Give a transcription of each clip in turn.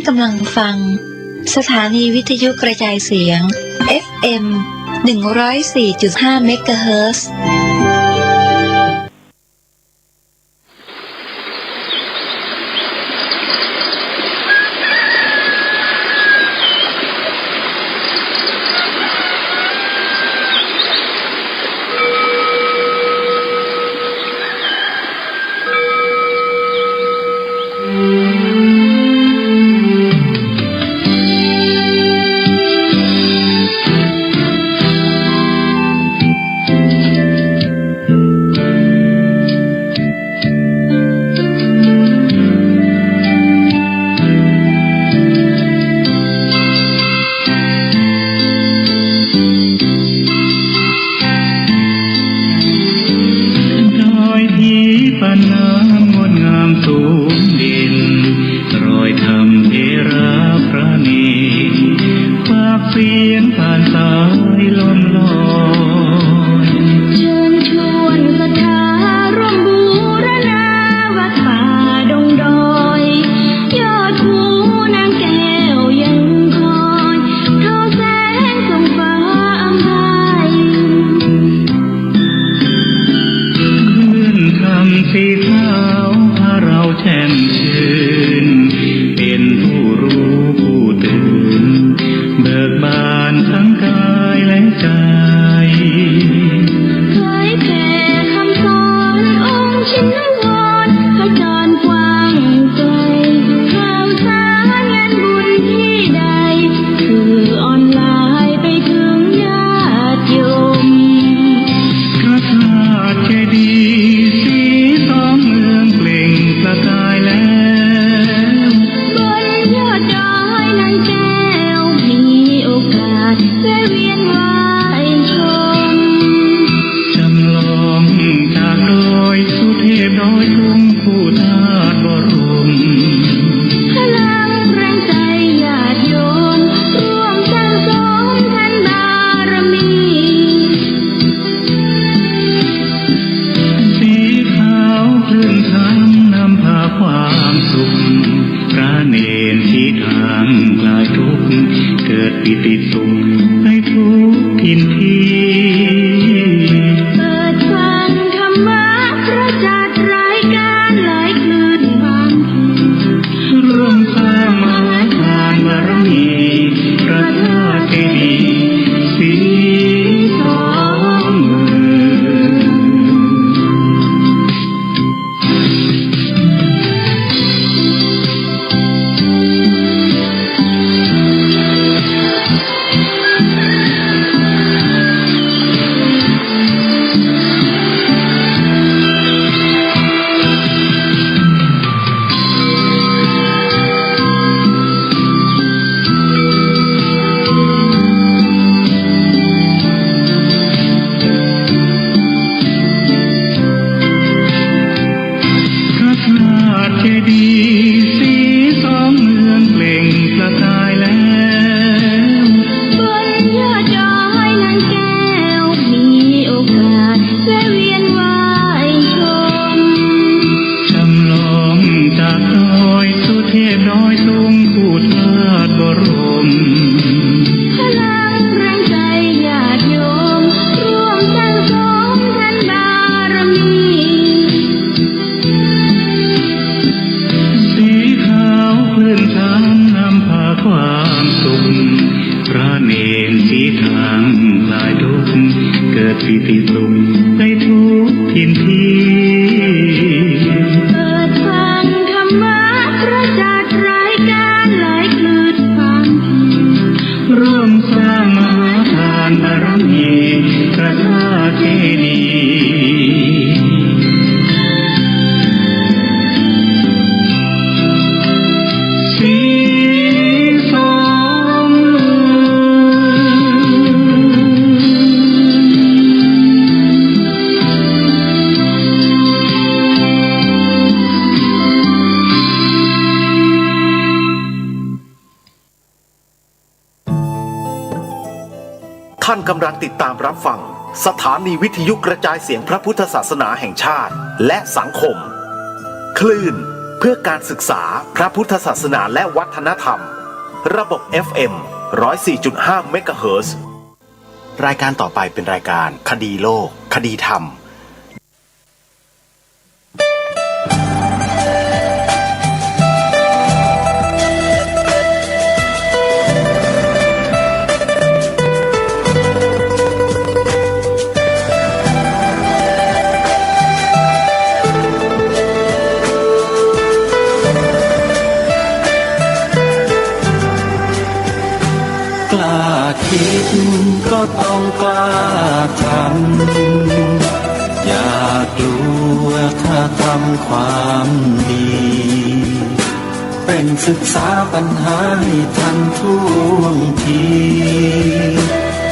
กำลังฟังสถานีวิทยุกระจายเสียง FM 104.5 เมกะเฮิรตซ์ เ เสียงผ่านสายลมลอยเชิญชวนศรัทธาร่วมบูรณาวัดป่าดงดอยยอดภูนางแก้วยังคอยทอแสงส่องฟ้าอำไพขึ้นคำสีขาวพาเราแช่มชื่นเป็นผู้รู้ผู้ตื่นเบิกบานทั้งกายและใจ เผยแผ่คำสอนองค์ชินวรขจรกว้างไกลข่าวสารงานบุญที่ใดสื่อออนไลน์ไปถึงญาติโยมพระธาตุเจดีย์สีทองเมืองเปล่งประกายแล้วบนยอดดอยนางแก้วมีโอกาสได้เวียนไหวชมจำลองจากดอยสุเทพดอยทุ่งผู้ธาตุบรมพลังแรงใจญาติโยมร่วมสร้างสมทานบารมี สีขาวคลื่นทางนำพาความสุขพระเนรที่ทางคลายทุกข์เกิดปิติสุขให้ทุกทินทีเปิดฟังธรรมะพระจัดรายการหลายคลื่นบางร่วมสร้างมหาทานบารมีพระธาตุเจดีย์สีทองเมืพระธาตุเจดีย์สีทองเมืองเปล่งประกายแล้วบนยอดดอยนางแก้วมีโอกาสได้เวียนไหวชมจำลองจากดอยสุเทพดอยสูงผู้ธาตุบรมพลังแรงใจญาติโยมร่วมสร้างสมทานบารมี สีขาวคลื่นทางนำพาความสุขพระเนรที่ทางคลายทุกข์เกิดปิติสุขให้ทุกทินทีเปิดฟังธรรมะพระจัดรายการหลายคลื่นบางร่วมสร้างมหาทานบารมีพระธาตุเจดีย์สีทองเมืท่านกำลังติดตามรับฟังสถานีวิทยุกระจายเสียงพระพุทธศาสนาแห่งชาติและสังคมคลื่นเพื่อการศึกษาพระพุทธศาสนาและวัฒนธรรมระบบ FM 104.5 เมกะเฮิรตซ์รายการต่อไปเป็นรายการคดีโลกคดีธรรม คิดก็ต้องกล้าทำอย่ากลัวถ้าทำความดีเป็นศึกษาปัญหาให้ทันท่วงที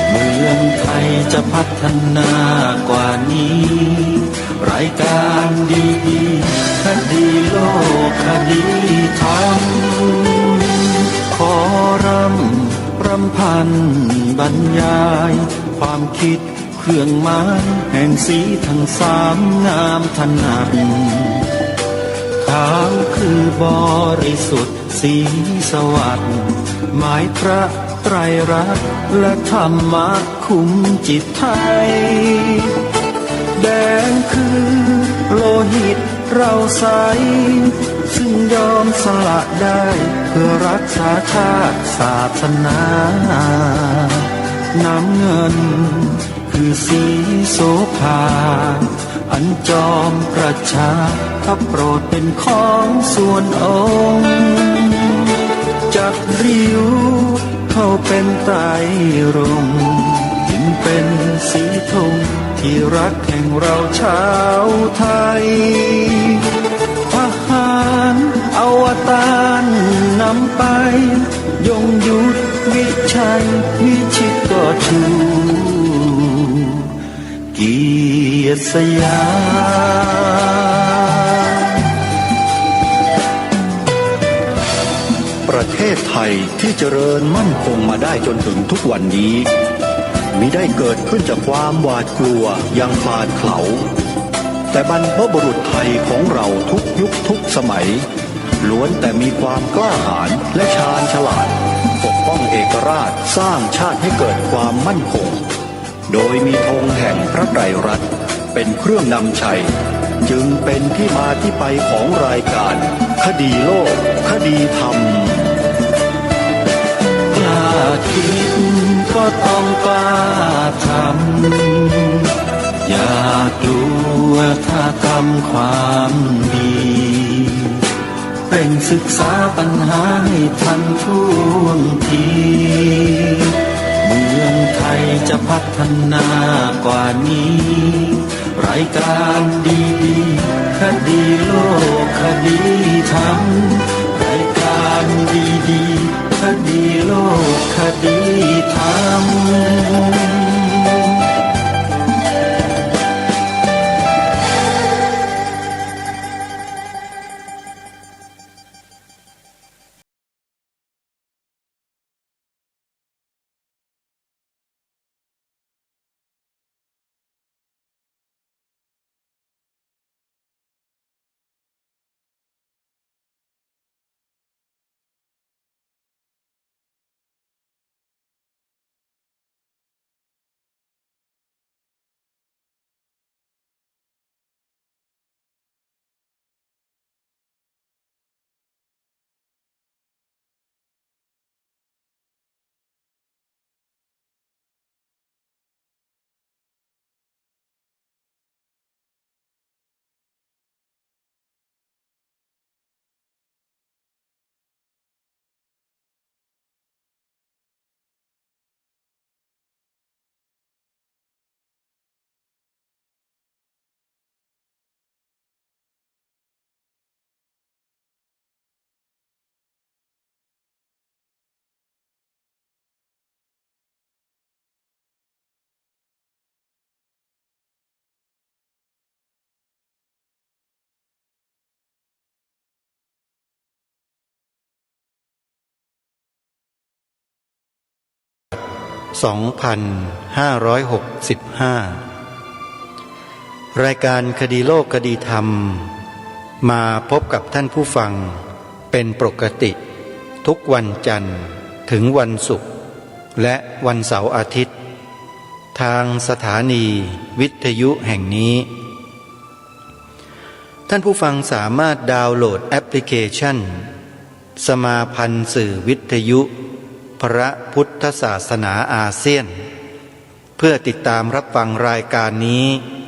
เมืองไทยจะพัฒนากว่านี้รายการดีๆคดีโลกคดีธรรมขอรำพา นบรรยายความคิดเครื่องหมายแห่งสีทั้งสามงามถนัดขาวคือบริสุทธิ์สีสวัสดิ์หมายพระไตรรัตน์และธรรมะคุมจิตไทยแดงคือโลหิตเราใสซึ่งยอมสละได้เพื่อรักษาชาติศาสนาน้ำเงินคือสีโสภาอันจอมประชาพระโปรดเป็นของส่วนองค์จักริ้วเข้าเป็นไตรรงค์จึงเป็นสีธงที่รักแห่งเราชาวไทยทหารอวตารนำไปยงยุทธวิชัยวิชิตก็ชูเกียรติสยามประเทศไทยที่เจริญมั่นคงมาได้จนถึงทุกวันนี้มิได้เกิดขึ้นจากความหวาดกลัวอย่างคลาดเขลาแต่บรรพบุรุษไทยของเราทุกยุคทุกสมัยล้วนแต่มีความกล้าหาญและชาญฉลาดปกป้องเอกราชสร้างชาติให้เกิดความมั่นคงโดยมีธงแห่งพระไตรรัตน์เป็นเครื่องนำชัยจึงเป็นที่มาที่ไปของรายการคดีโลกคดีธรรมกล้าคิดก็ต้องกล้าทำอย่ากลัวถ้าทำความดีเร่งศึกษาปัญหาให้ทันท่วงทีเมืองไทยจะพัฒนากว่านี้รายการดีๆคดีโลกคดีธรรมรายการดีๆคดีโลกคดีธรรม2565 รายการคดีโลกคดีธรรมมาพบกับท่านผู้ฟังเป็นปกติทุกวันจันทร์ถึงวันศุกร์และวันเสาร์อาทิตย์ทางสถานีวิทยุแห่งนี้ท่านผู้ฟังสามารถดาวน์โหลดแอปพลิเคชันสมาพันธ์สื่อวิทยุพระพุทธศาสนาอาเซียนเพื่อติดตามรับฟังรายการนี้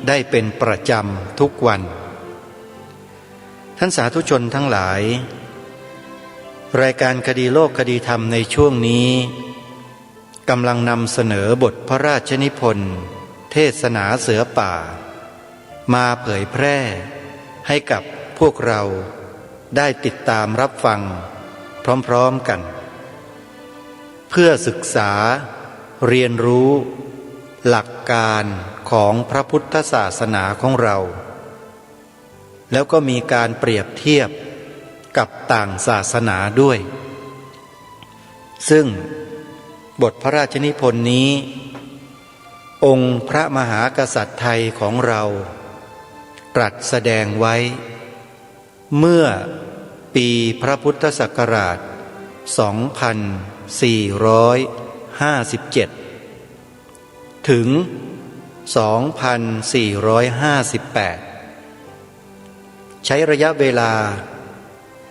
ได้เป็นประจำทุกวันท่านสาธุชนทั้งหลายรายการคดีโลกคดีธรรมในช่วงนี้กำลังนำเสนอบทพระราชนิพนธ์เทศนาเสือป่ามาเผยแพร่ให้กับพวกเราได้ติดตามรับฟังพร้อมๆกันเพื่อศึกษาเรียนรู้หลักการของพระพุทธศาสนาของเราแล้วก็มีการเปรียบเทียบกับต่างศาสนาด้วยซึ่ง บทพระราชนิพนธ์นี้ องค์พระมหากษัตริย์ไทยของเราตรัสแสดงไว้เมื่อปีพระพุทธศักราช 2457 ถึง 2458 ใช้ระยะเวลา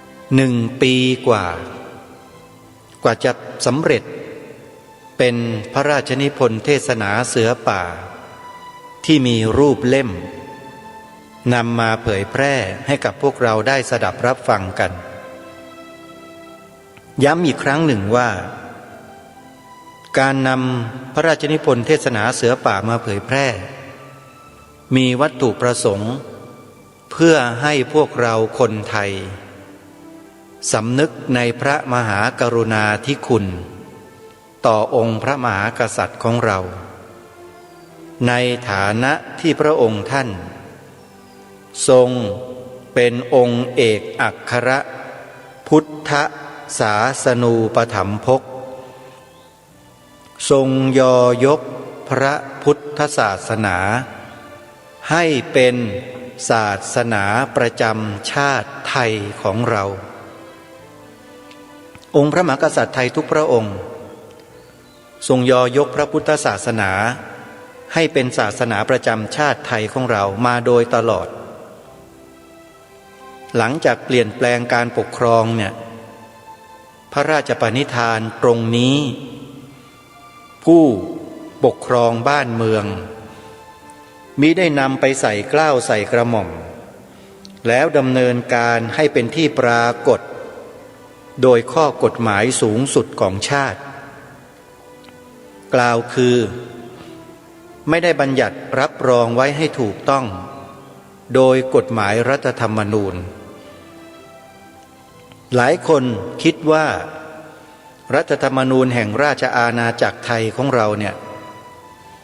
1 ปีกว่าจะสำเร็จเป็นพระราชนิพนธ์เทศนาเสือป่าที่มีรูปเล่มนำมาเผยแพร่ให้กับพวกเราได้สดับรับฟังกันย้ำอีกครั้งหนึ่งว่าการนำพระราชนิพนธ์เทศนาเสือป่ามาเผยแพร่มีวัตถุประสงค์เพื่อให้พวกเราคนไทยสำนึกในพระมหากรุณาธิคุณต่อองค์พระมหากษัตริย์ของเราในฐานะที่พระองค์ท่านทรงเป็นองค์เอกอัครพุทธศาสนูปถัมภกทรงยอยกพระพุทธศาสนาให้เป็นศาสนาประจำชาติไทยของเราองค์พระมหากษัตริย์ไทยทุกพระองค์ทรงยอยกพระพุทธศาสนาให้เป็นศาสนาประจำชาติไทยของเรามาโดยตลอดหลังจากเปลี่ยนแปลงการปกครองเนี่ยพระราชปณิธานตรงนี้ผู้ปกครองบ้านเมืองมิได้นำไปใส่เกล้าใส่กระหม่อมแล้วดำเนินการให้เป็นที่ปรากฏโดยข้อกฎหมายสูงสุดของชาติกล่าวคือไม่ได้บัญญัติรับรองไว้ให้ถูกต้องโดยกฎหมายรัฐธรรมนูญหลายคนคิดว่ารัฐธรรมนูญแห่งราชอาณาจักรไทยของเราเนี่ย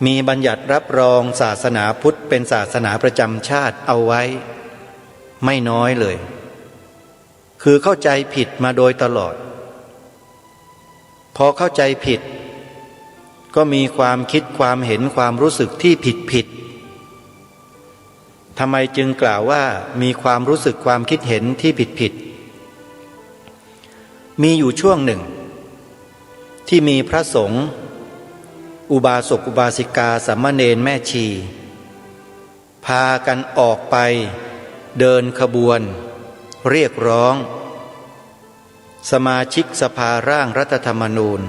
มีบัญญัติรับรองศาสนาพุทธเป็นศาสนาประจำชาติเอาไว้ไม่น้อยเลยคือเข้าใจผิดมาโดยตลอดพอเข้าใจผิดก็มีความคิดความเห็นความรู้สึกที่ผิดทำไมจึงกล่าวว่ามีความรู้สึกความคิดเห็นที่ผิดมีอยู่ช่วงหนึ่งที่มีพระสงฆ์อุบาสกอุบาสิกาสามเณรแม่ชีพากันออกไปเดินขบวนเรียกร้องสมาชิกสภาร่างรัฐธรรมนูญ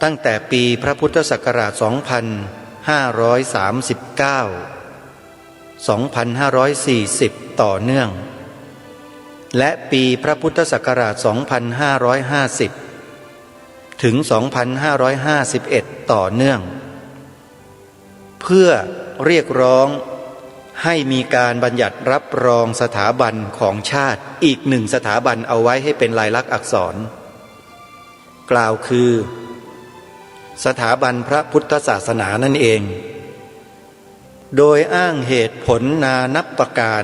ตั้งแต่ปีพระพุทธศักราช 2539 2540 ต่อเนื่องและปีพระพุทธศักราช 2550 ถึง 2551 ต่อเนื่องเพื่อเรียกร้องให้มีการบัญญัติรับรองสถาบันของชาติอีกหนึ่งสถาบันเอาไว้ให้เป็นลายลักษณ์อักษรกล่าวคือสถาบันพระพุทธศาสนานั่นเองโดยอ้างเหตุผลนานับประการ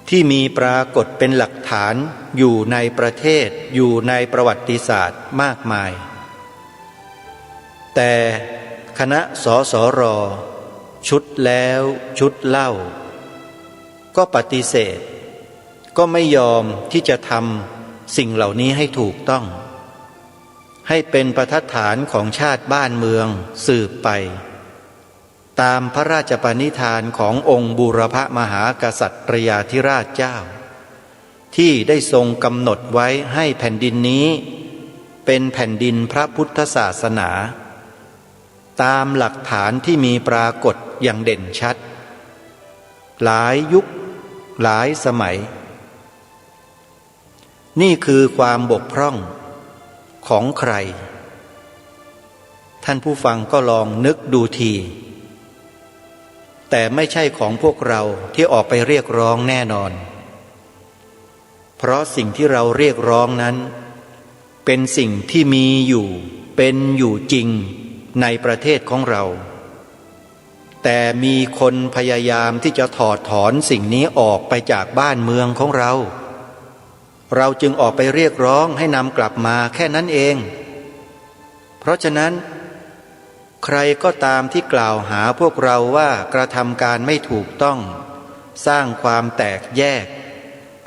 ที่มีปรากฏเป็นหลักฐานอยู่ในประเทศอยู่ในประวัติศาสตร์มากมายแต่คณะสสร.ชุดแล้วชุดเล่าก็ปฏิเสธก็ไม่ยอมที่จะทำสิ่งเหล่านี้ให้ถูกต้องให้เป็นบรรทัดฐานของชาติบ้านเมืองสืบไปตามพระราชปณิธานขององค์บูรพมหากษัตริยาธิราชเจ้าที่ได้ทรงกำหนดไว้ให้แผ่นดินนี้เป็นแผ่นดินพระพุทธศาสนาตามหลักฐานที่มีปรากฏอย่างเด่นชัดหลายยุคหลายสมัยนี่คือความบกพร่องของใครท่านผู้ฟังก็ลองนึกดูทีแต่ไม่ใช่ของพวกเราที่ออกไปเรียกร้องแน่นอนเพราะสิ่งที่เราเรียกร้องนั้นเป็นสิ่งที่มีอยู่เป็นอยู่จริงในประเทศของเราแต่มีคนพยายามที่จะถอดถอนสิ่งนี้ออกไปจากบ้านเมืองของเราจึงออกไปเรียกร้องให้นำกลับมาแค่นั้นเอง ราะฉะนั้นใครก็ตามที่กล่าวหาพวกเราว่ากระทำการไม่ถูกต้องสร้างความแตกแยก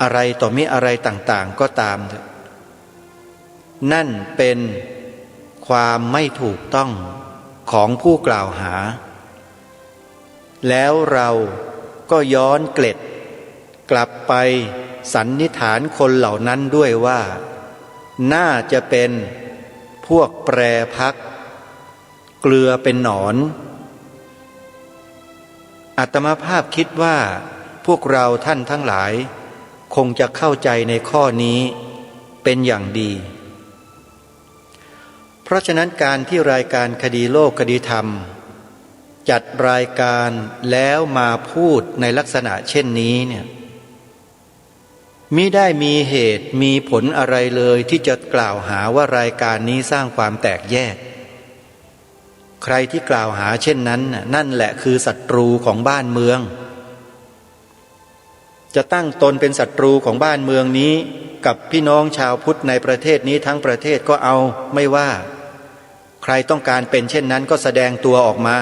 อะไรต่อมิอะไรต่างๆก็ตามเถอะนั่นเป็นความไม่ถูกต้องของผู้กล่าวหาแล้วเราก็ย้อนเกล็ดกลับไปสันนิษฐานคนเหล่านั้นด้วยว่าน่าจะเป็นพวกแปรพักเกลือเป็นหนอนอาตมาภาพคิดว่าพวกเราท่านทั้งหลายคงจะเข้าใจในข้อนี้เป็นอย่างดีเพราะฉะนั้นการที่รายการคดีโลกคดีธรรมจัดรายการแล้วมาพูดในลักษณะเช่นนี้เนี่ยมิได้มีเหตุมีผลอะไรเลยที่จะกล่าวหาว่ารายการนี้สร้างความแตกแยกใครที่กล่าวหาเช่นนั้นนั่นแหละคือศัตรูของบ้านเมืองจะตั้งตนเป็นศัตรูของบ้านเมืองนี้กับพี่น้องชาวพุทธในประเทศนี้ทั้งประเทศก็เอาไม่ว่าใครต้องการเป็นเช่นนั้นก็แสดงตัวออกมา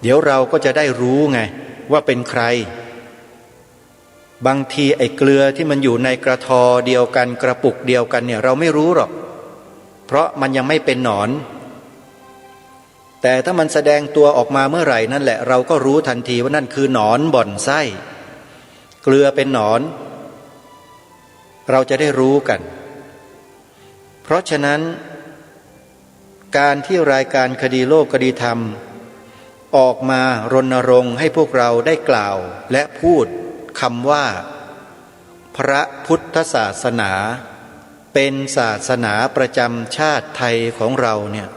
เดี๋ยวเราก็จะได้รู้ไงว่าเป็นใครบางทีไอ้เกลือที่มันอยู่ในกระทอเดียวกันกระปุกเดียวกันเนี่ยเราไม่รู้หรอกเพราะมันยังไม่เป็นหนอนแต่ถ้ามันแสดงตัวออกมาเมื่อไหร่นั่นแหละเราก็รู้ทันทีว่านั่นคือหนอนบ่อนไส้เกลือเป็นหนอนเราจะได้รู้กันเพราะฉะนั้นการที่รายการคดีโลกคดีธรรมออกมารณรงค์ให้พวกเราได้กล่าวและพูดคำว่าพระพุทธศาสนาเป็นศาสนาประจำชาติไทยของเราเนี่ย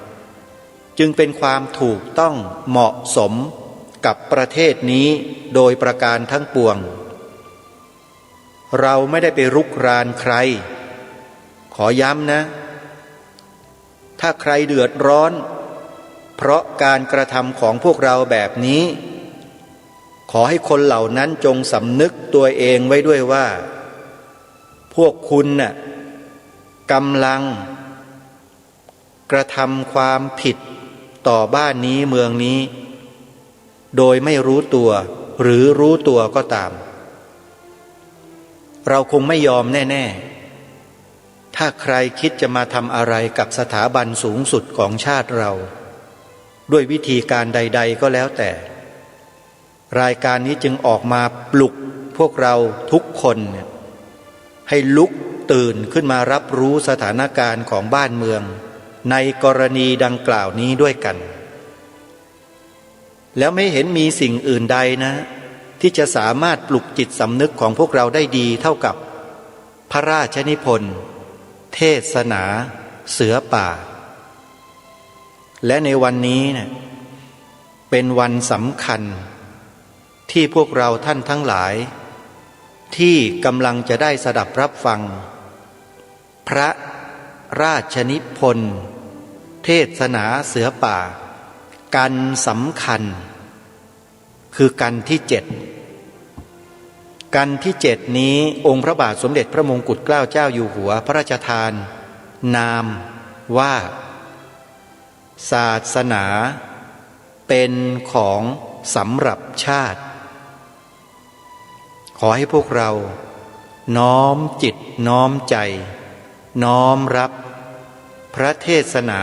จึงเป็นความถูกต้องเหมาะสมกับประเทศนี้โดยประการทั้งปวงเราไม่ได้ไปรุกรานใครขอย้ำนะถ้าใครเดือดร้อนเพราะการกระทำของพวกเราแบบนี้ขอให้คนเหล่านั้นจงสำนึกตัวเองไว้ด้วยว่าพวกคุณน่ะกำลังกระทำความผิดต่อบ้านนี้เมืองนี้โดยไม่รู้ตัวหรือรู้ตัวก็ตามเราคงไม่ยอมแน่ๆถ้าใครคิดจะมาทำอะไรกับสถาบันสูงสุดของชาติเราด้วยวิธีการใดๆก็แล้วแต่รายการนี้จึงออกมาปลุกพวกเราทุกคนให้ลุกตื่นขึ้นมารับรู้สถานการณ์ของบ้านเมืองในกรณีดังกล่าวนี้ด้วยกันแล้วไม่เห็นมีสิ่งอื่นใดนะที่จะสามารถปลุกจิตสำนึกของพวกเราได้ดีเท่ากับพระราชนิพนธ์เทศนาเสือป่าและในวันนี้เนี่ยเป็นวันสำคัญที่พวกเราท่านทั้งหลายที่กำลังจะได้สดับรับฟังพระราชนิพนธ์เทศนาเสือป่ากันสำคัญคือกันที่7กันที่7นี้องค์พระบาทสมเด็จพระมงกุฎเกล้าเจ้าอยู่หัวพระราชทานนามว่าศาสนาเป็นของสำหรับชาติขอให้พวกเราน้อมจิตน้อมใจน้อมรับพระเทศนา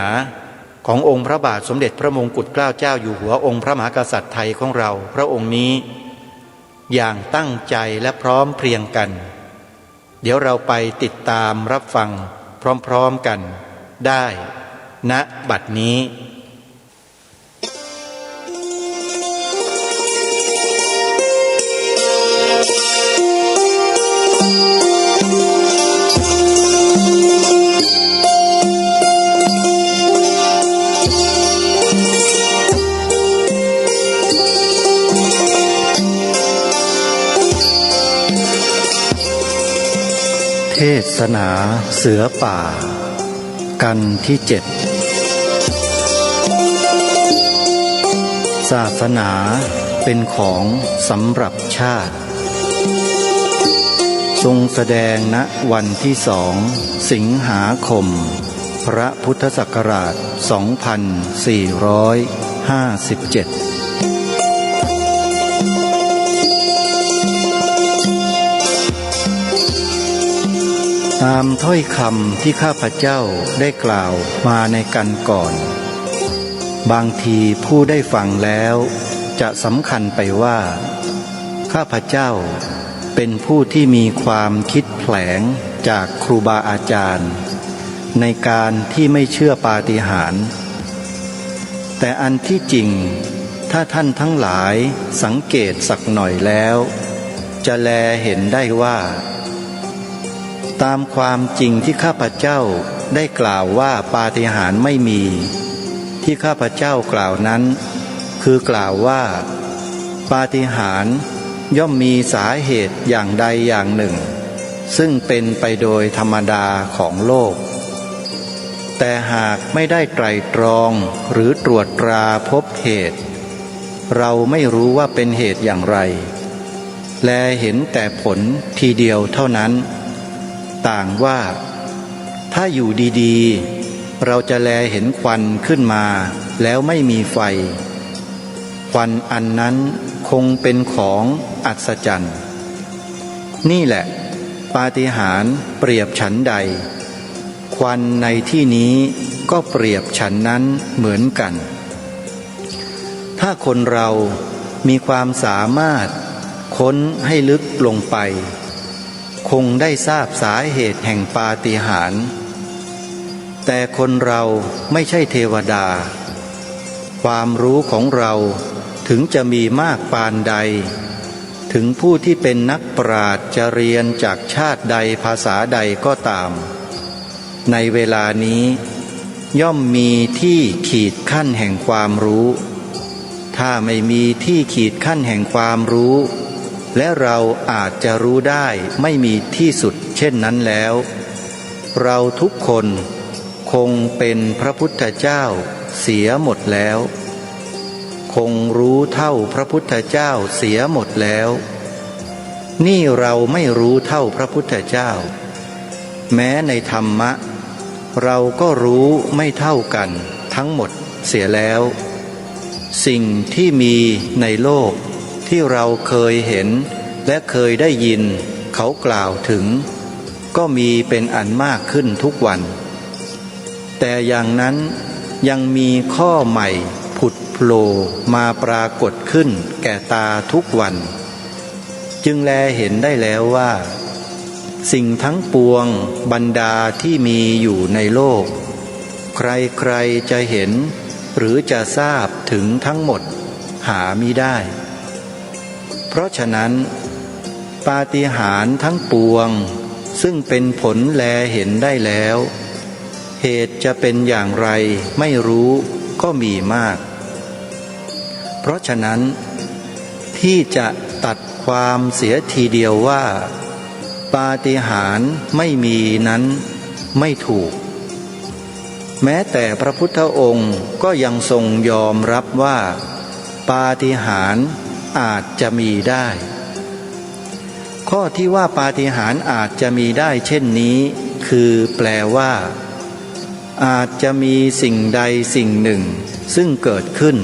ขององค์พระบาทสมเด็จพระมงกุฎเกล้าเจ้าอยู่หัวองค์พระมหากษัตริย์ไทยของเราพระองค์นี้อย่างตั้งใจและพร้อมเพรียงกันเดี๋ยวเราไปติดตามรับฟังพร้อมๆกันได้ณบัดนี้ เทศนาเสือป่ากันที่7ศาสนาเป็นของสำหรับชาติทรงแสดงณวันที่2 สิงหาคม 2523 พระพุทธศักราช 2457ตามถ้อยคำที่ข้าพเจ้าได้กล่าวมาในกันก่อนบางทีผู้ได้ฟังแล้วจะสำคัญไปว่าข้าพเจ้าเป็นผู้ที่มีความคิดแผลงจากครูบาอาจารย์ในการที่ไม่เชื่อปาฏิหาริย์แต่อันที่จริงถ้าท่านทั้งหลายสังเกตสักหน่อยแล้วจะแลเห็นได้ว่าตามความจริงที่ข้าพเจ้าได้กล่าวว่าปาฏิหาริย์ไม่มีที่ข้าพเจ้ากล่าวนั้นคือกล่าวว่าปาฏิหาริย์ย่อมมีสาเหตุอย่างใดอย่างหนึ่งซึ่งเป็นไปโดยธรรมดาของโลกแต่หากไม่ได้ไตร่ตรองหรือตรวจตราพบเหตุเราไม่รู้ว่าเป็นเหตุอย่างไรแลเห็นแต่ผลทีเดียวเท่านั้นต่างว่าถ้าอยู่ดีๆเราจะแลเห็นควันขึ้นมาแล้วไม่มีไฟควันอันนั้นคงเป็นของอัศจรรย์นี่แหละปาฏิหาริย์เปรียบฉันใดควันในที่นี้ก็เปรียบฉันนั้นเหมือนกันถ้าคนเรามีความสามารถค้นให้ลึกลงไปคงได้ทราบสาเหตุแห่งปาฏิหาริย์แต่คนเราไม่ใช่เทวดาความรู้ของเราถึงจะมีมากปานใดถึงผู้ที่เป็นนักปราชญ์จะเรียนจากชาติใดภาษาใดก็ตามในเวลานี้ย่อมมีที่ขีดขั้นแห่งความรู้ถ้าไม่มีที่ขีดขั้นแห่งความรู้และเราอาจจะรู้ได้ไม่มีที่สุดเช่นนั้นแล้วเราทุกคนคงเป็นพระพุทธเจ้าเสียหมดแล้วคงรู้เท่าพระพุทธเจ้าเสียหมดแล้วนี่เราไม่รู้เท่าพระพุทธเจ้าแม้ในธรรมะเราก็รู้ไม่เท่ากันทั้งหมดเสียแล้วสิ่งที่มีในโลกที่เราเคยเห็นและเคยได้ยินเขากล่าวถึงก็มีเป็นอันมากขึ้นทุกวันแต่อย่างนั้นยังมีข้อใหม่ผุดโผล่มาปรากฏขึ้นแก่ตาทุกวันจึงแลเห็นได้แล้วว่าสิ่งทั้งปวงบรรดาที่มีอยู่ในโลกใครๆจะเห็นหรือจะทราบถึงทั้งหมดหามิได้เพราะฉะนั้นปาฏิหาริย์ทั้งปวงซึ่งเป็นผลแลเห็นได้แล้วเหตุจะเป็นอย่างไรไม่รู้ก็มีมากเพราะฉะนั้นที่จะตัดความเสียทีเดียวว่าปาฏิหาริย์ไม่มีนั้นไม่ถูกแม้แต่พระพุทธองค์ก็ยังทรงยอมรับว่าปาฏิหาริย์อาจจะมีได้ข้อที่ว่าปาฏิหาริย์อาจจะมีได้เช่นนี้คือแปลว่าอาจจะมีสิ่งใดสิ่งหนึ่งซึ่งเกิดขึ้น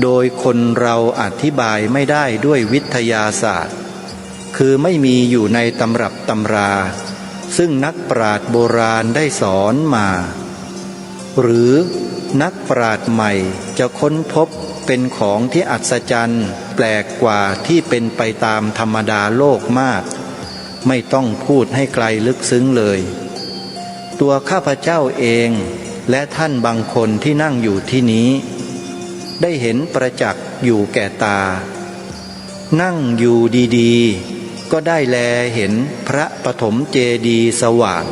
โดยคนเราอธิบายไม่ได้ด้วยวิทยาศาสตร์คือไม่มีอยู่ในตำรับตำราซึ่งนักปราชญ์โบราณได้สอนมาหรือนักปราชญ์ใหม่จะค้นพบเป็นของที่อัศจรรย์แปลกกว่าที่เป็นไปตามธรรมดาโลกมากไม่ต้องพูดให้ไกลลึกซึ้งเลยตัวข้าพเจ้าเองและท่านบางคนที่นั่งอยู่ที่นี้ได้เห็นประจักษ์อยู่แก่ตานั่งอยู่ดีๆก็ได้แลเห็นพระปฐมเจดีย์สว่าง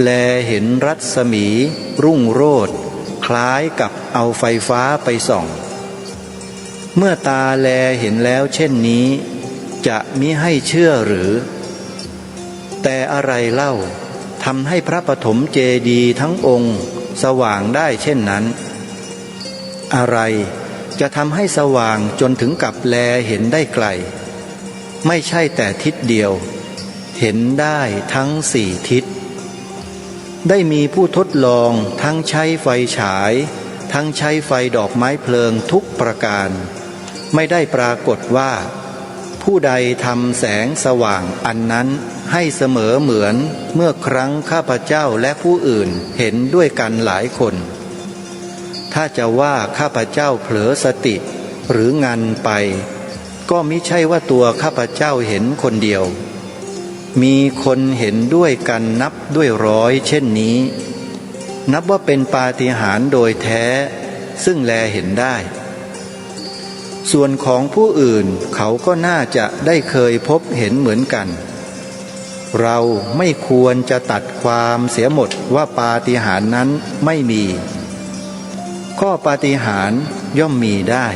แลเห็นรัศมีรุ่งโรจน์คล้ายกับเอาไฟฟ้าไปส่องเมื่อตาแลเห็นแล้วเช่นนี้จะมิให้เชื่อหรือแต่อะไรเล่าทำให้พระปฐมเจดีย์ทั้งองค์สว่างได้เช่นนั้นอะไรจะทำให้สว่างจนถึงกับแลเห็นได้ไกลไม่ใช่แต่ทิศเดียวเห็นได้ทั้ง4 ทิศ ได้มีผู้ทดลองทั้งใช้ไฟฉายทั้งใช้ไฟดอกไม้เพลิงทุกประการไม่ได้ปรากฏว่าผู้ใดทำแสงสว่างอันนั้นให้เสมอเหมือนเมื่อครั้งข้าพเจ้าและผู้อื่นเห็นด้วยกันหลายคนถ้าจะว่าข้าพเจ้าเผลอสติหรืองันไปก็มิใช่ว่าตัวข้าพเจ้าเห็นคนเดียวมีคนเห็นด้วยกันนับด้วยร้อยเช่นนี้นับว่าเป็นปาฏิหาริย์โดยแท้ซึ่งแลเห็นได้ส่วนของผู้อื่นเขาก็น่าจะได้เคยพบเห็นเหมือนกันเราไม่ควรจะตัดความเสียหมดว่าปาฏิหาริย์นั้นไม่มีข้อปาฏิหาริย์ย่อมมีได้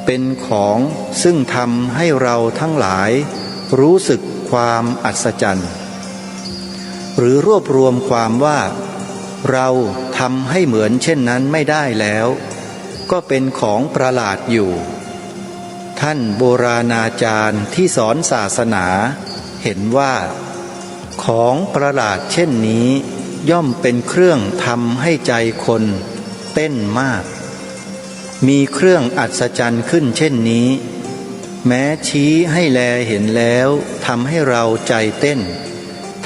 เป็นของซึ่งทำให้เราทั้งหลายรู้สึกความอัศจรรย์หรือรวบรวมความว่าเราทำให้เหมือนเช่นนั้นไม่ได้แล้วก็เป็นของประหลาดอยู่ท่านโบราณอาจารย์ที่สอนศาสนาเห็นว่าของประหลาดเช่นนี้ย่อมเป็นเครื่องทำให้ใจคนเต้นมากมีเครื่องอัศจรรย์ขึ้นเช่นนี้แม้ชี้ให้แลเห็นแล้วทำให้เราใจเต้น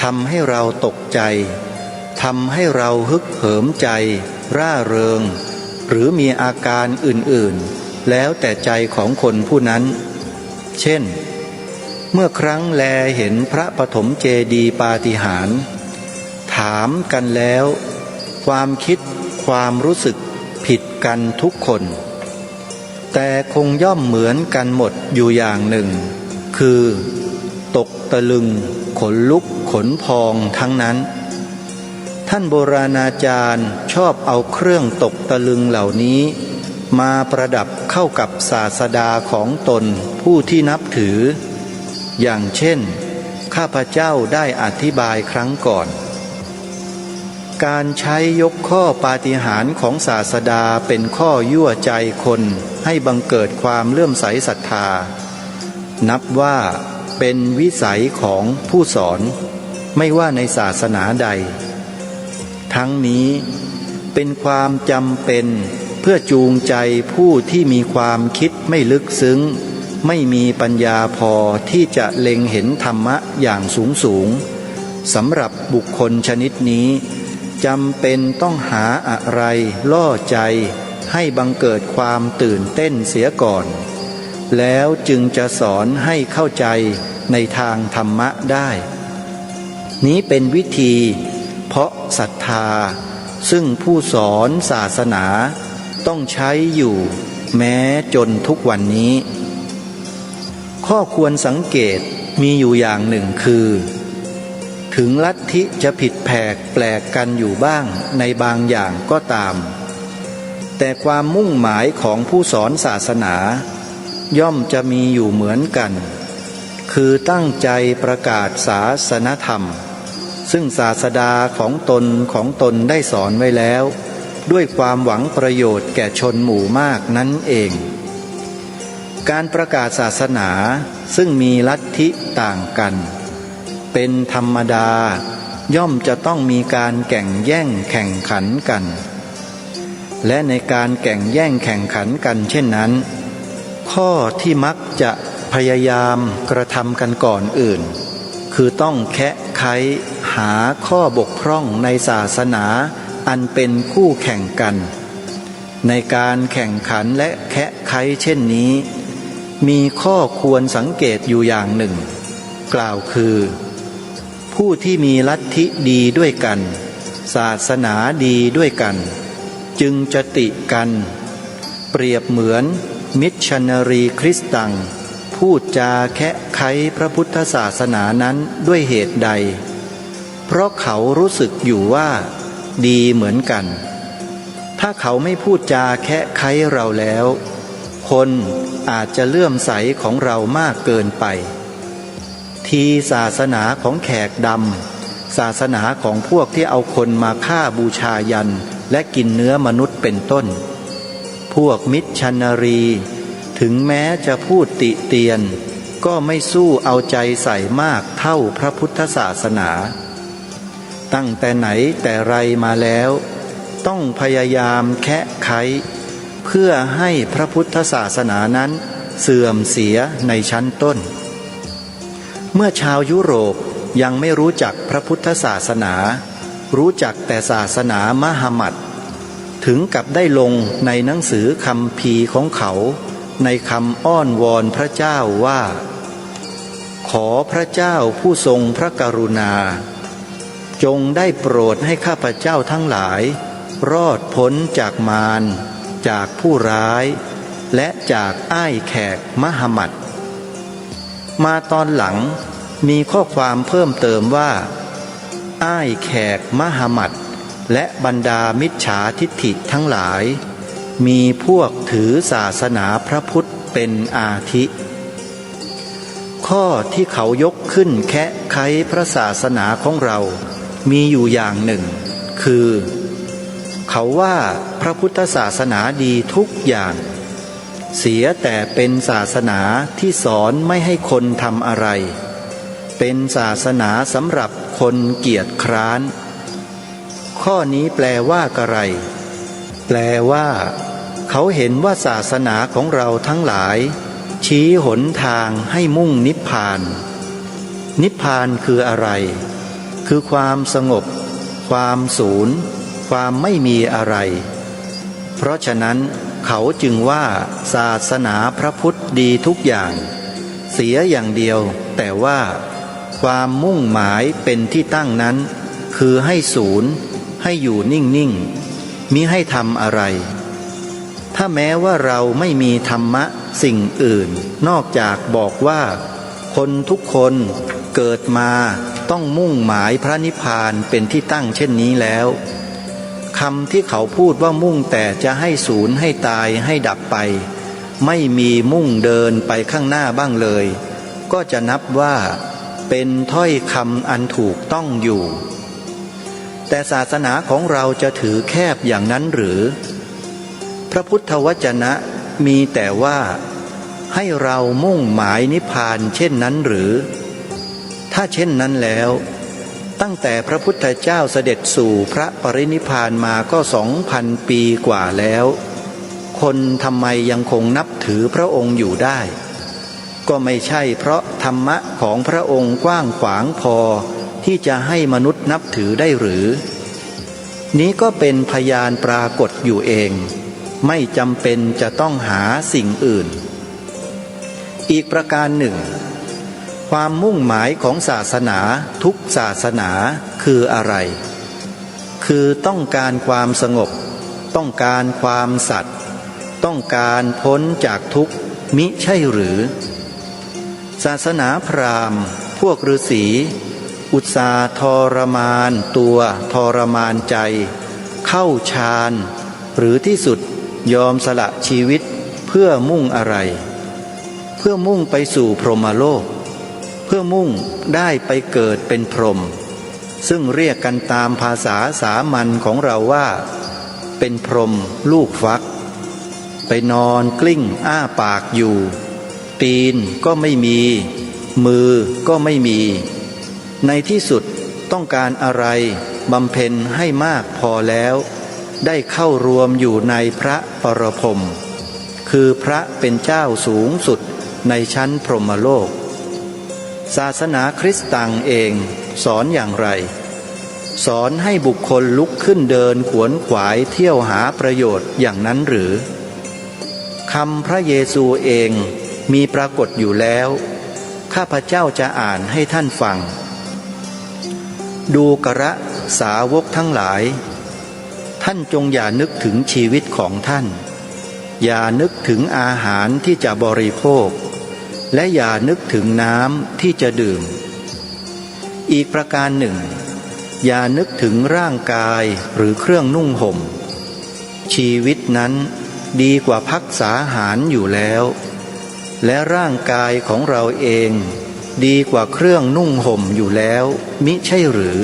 ทำให้เราตกใจทำให้เราฮึกเหิมใจร่าเริงหรือมีอาการอื่นๆแล้วแต่ใจของคนผู้นั้นเช่นเมื่อครั้งแลเห็นพระปฐมเจดีย์ปาฏิหาริย์ถามกันแล้วความคิดความรู้สึกผิดกันทุกคนแต่คงย่อมเหมือนกันหมดอยู่อย่างหนึ่งคือตกตะลึงขนลุกขนพองทั้งนั้นท่านโบราณอาจารย์ชอบเอาเครื่องตกตะลึงเหล่านี้มาประดับเข้ากับศาสดาของตนผู้ที่นับถืออย่างเช่นข้าพเจ้าได้อธิบายครั้งก่อนการใช้ยกข้อปาฏิหาริย์ของศาสดาเป็นข้อยั่วใจคนให้บังเกิดความเลื่อมใสศรัทธานับว่าเป็นวิสัยของผู้สอนไม่ว่าในศาสนาใดทั้งนี้เป็นความจำเป็นเพื่อจูงใจผู้ที่มีความคิดไม่ลึกซึ้งไม่มีปัญญาพอที่จะเล็งเห็นธรรมะอย่างสูงสำหรับบุคคลชนิดนี้จำเป็นต้องหาอะไรล่อใจให้บังเกิดความตื่นเต้นเสียก่อนแล้วจึงจะสอนให้เข้าใจในทางธรรมะได้นี้เป็นวิธีเพราะศรัทธาซึ่งผู้สอนศาสนาต้องใช้อยู่แม้จนทุกวันนี้ข้อควรสังเกตมีอยู่อย่างหนึ่งคือถึงลัทธิจะผิดแปลกกันอยู่บ้างในบางอย่างก็ตามแต่ความมุ่งหมายของผู้สอนศาสนาย่อมจะมีอยู่เหมือนกันคือตั้งใจประกาศศาสนธรรมซึ่งศาสดาของตนได้สอนไว้แล้วด้วยความหวังประโยชน์แก่ชนหมู่มากนั่นเองการประกาศศาสนาซึ่งมีลัทธิต่างกันเป็นธรรมดาย่อมจะต้องมีการแข่งแย่งแข่งขันกันและในการแข่งแย่งแข่งขันกันเช่นนั้นข้อที่มักจะพยายามกระทำกันก่อนอื่นคือต้องแคะไขหาข้อบกพร่องในศาสนาอันเป็นคู่แข่งกันในการแข่งขันและแคะไขเช่นนี้มีข้อควรสังเกตอยู่อย่างหนึ่งกล่าวคือผู้ที่มีลัทธิดีด้วยกันศาสนาดีด้วยกันจึงจะติกันเปรียบเหมือนมิชชันนารีคริสตังพูดจาแคะไขพระพุทธศาสนานั้นด้วยเหตุใดเพราะเขารู้สึกอยู่ว่าดีเหมือนกันถ้าเขาไม่พูดจาแคะไขเราแล้วคนอาจจะเลื่อมใสของเรามากเกินไปทีศาสนาของแขกดำศาสนาของพวกที่เอาคนมาฆ่าบูชายันและกินเนื้อมนุษย์เป็นต้นพวกมิชชันนารีถึงแม้จะพูดติเตียนก็ไม่สู้เอาใจใส่มากเท่าพระพุทธศาสนา ตั้งแต่ไหนแต่ไรมาแล้วต้องพยายามแคะไขเพื่อให้พระพุทธศาสนานั้นเสื่อมเสียในชั้นต้นเมื่อชาวยุโรปยังไม่รู้จักพระพุทธศาสนารู้จักแต่ศาสนามหมัดถึงกับได้ลงในหนังสือคัมภีร์ของเขาในคำอ้อนวอนพระเจ้าว่าขอพระเจ้าผู้ทรงพระกรุณาจงได้โปรดให้ข้าพเจ้าทั้งหลายรอดพ้นจากมารจากผู้ร้ายและจากอ้ายแขกมหมัดมาตอนหลังมีข้อความเพิ่มเติมว่าอ้ายแขกมหมัดและบรรดามิจฉาทิฐิทั้งหลายมีพวกถือศาสนาพระพุทธเป็นอาทิข้อที่เขายกขึ้นแคะไขพระศาสนาของเรามีอยู่อย่างหนึ่งคือเขาว่าพระพุทธศาสนาดีทุกอย่างเสียแต่เป็นศาสนาที่สอนไม่ให้คนทำอะไรเป็นศาสนาสำหรับคนเกียจคร้านข้อนี้แปลว่ากะไรแปลว่าเขาเห็นว่าศาสนาของเราทั้งหลายชี้หนทางให้มุ่งนิพพานนิพพานคืออะไรคือความสงบความศูนย์ความไม่มีอะไรเพราะฉะนั้นเขาจึงว่าศาสนาพระพุทธดีทุกอย่างเสียอย่างเดียวแต่ว่าความมุ่งหมายเป็นที่ตั้งนั้นคือให้ศูนย์ให้อยู่นิ่งๆมิให้ทำอะไรถ้าแม้ว่าเราไม่มีธรรมะสิ่งอื่นนอกจากบอกว่าคนทุกคนเกิดมาต้องมุ่งหมายพระนิพพานเป็นที่ตั้งเช่นนี้แล้วคำที่เขาพูดว่ามุ่งแต่จะให้สูญให้ตายให้ดับไปไม่มีมุ่งเดินไปข้างหน้าบ้างเลยก็จะนับว่าเป็นถ้อยคำอันถูกต้องอยู่แต่ศาสนาของเราจะถือแคบอย่างนั้นหรือพระพุทธวจนะมีแต่ว่าให้เรามุ่งหมายนิพพานเช่นนั้นหรือถ้าเช่นนั้นแล้วตั้งแต่พระพุทธเจ้าเสด็จสู่พระปรินิพพานมาก็ 2,000 ปีกว่าแล้วคนทำไมยังคงนับถือพระองค์อยู่ได้ก็ไม่ใช่เพราะธรรมะของพระองค์กว้างขวางพอที่จะให้มนุษย์นับถือได้หรือนี้ก็เป็นพยานปรากฏอยู่เองไม่จำเป็นจะต้องหาสิ่งอื่นอีกประการหนึ่งความมุ่งหมายของศาสนาทุกศาสนาคืออะไรคือต้องการความสงบต้องการความสัตย์ต้องการพ้นจากทุกข์มิใช่หรือศาสนาพราหมณ์พวกฤาษีอุตสาห์ทรมานตัวทรมานใจเข้าฌานหรือที่สุดยอมสละชีวิตเพื่อมุ่งอะไรเพื่อมุ่งไปสู่พรหมโลกเพื่อมุ่งได้ไปเกิดเป็นพรหมซึ่งเรียกกันตามภาษาสามัญของเราว่าเป็นพรหมลูกฟักไปนอนกลิ้งอ้าปากอยู่ตีนก็ไม่มีมือก็ไม่มีในที่สุดต้องการอะไรบำเพ็ญให้มากพอแล้วได้เข้ารวมอยู่ในพระปรพรหมคือพระเป็นเจ้าสูงสุดในชั้นพรหมโลกศาสนาคริสต์ตังเองสอนอย่างไรสอนให้บุคคลลุกขึ้นเดินขวนขวายเที่ยวหาประโยชน์อย่างนั้นหรือคำพระเยซูเองมีปรากฏอยู่แล้วข้าพเจ้าจะอ่านให้ท่านฟังดูกระสาวกทั้งหลายท่านจงอย่านึกถึงชีวิตของท่านอย่านึกถึงอาหารที่จะบริโภคและอย่านึกถึงน้ำที่จะดื่มอีกประการหนึ่งอย่านึกถึงร่างกายหรือเครื่องนุ่งห่มชีวิตนั้นดีกว่าภักษาหารอยู่แล้วและร่างกายของเราเองดีกว่าเครื่องนุ่งห่มอยู่แล้วมิใช่หรือ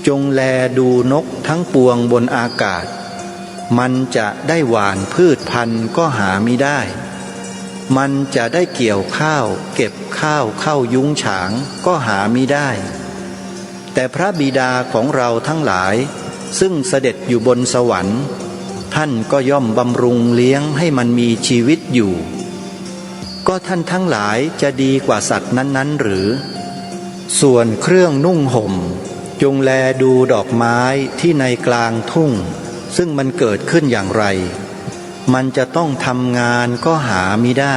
จงแลดูนกทั้งปวงบนอากาศมันจะได้หว่านพืชพันธุ์ก็หามิได้มันจะได้เกี่ยวข้าวเก็บข้าวเข้ายุ้งฉางก็หามิได้แ แต่พระบิดาของเราทั้งหลายซึ่งเสด็จอยู่บนสวรรค์ท่านก็ย่อมบำรุงเลี้ยงให้มันมีชีวิตอยู่ก็ท่านทั้งหลายจะดีกว่าสัตว์นั้นๆหรือส่วนเครื่องนุ่งห่มจงแลดูดอกไม้ที่ในกลางทุ่งซึ่งมันเกิดขึ้นอย่างไรมันจะต้องทำงานก็หามิได้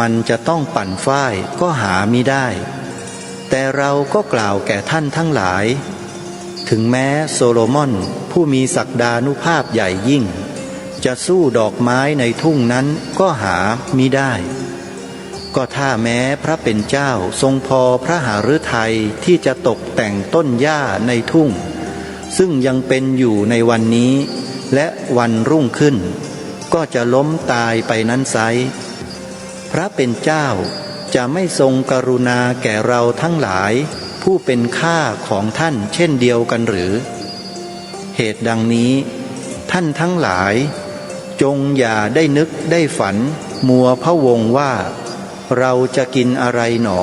มันจะต้องปั่นฝ้ายก็หามิได้แต่เราก็กล่าวแก่ท่านทั้งหลายถึงแม้โซโลมอนผู้มีศักดานุภาพใหญ่ยิ่งจะสู้ดอกไม้ในทุ่งนั้นก็หามิได้ก็ถ้าแม้พระเป็นเจ้าทรงพอพระหฤทัยที่จะตกแต่งต้นหญ้าในทุ่งซึ่งยังเป็นอยู่ในวันนี้และวันรุ่งขึ้นก็จะล้มตายไปนั้นไซร้พระเป็นเจ้าจะไม่ทรงกรุณาแก่เราทั้งหลายผู้เป็นข้าของท่านเช่นเดียวกันหรือเหตุดังนี้ท่านทั้งหลายจงอย่าได้นึกได้ฝันมัวพะวงว่าเราจะกินอะไรหนอ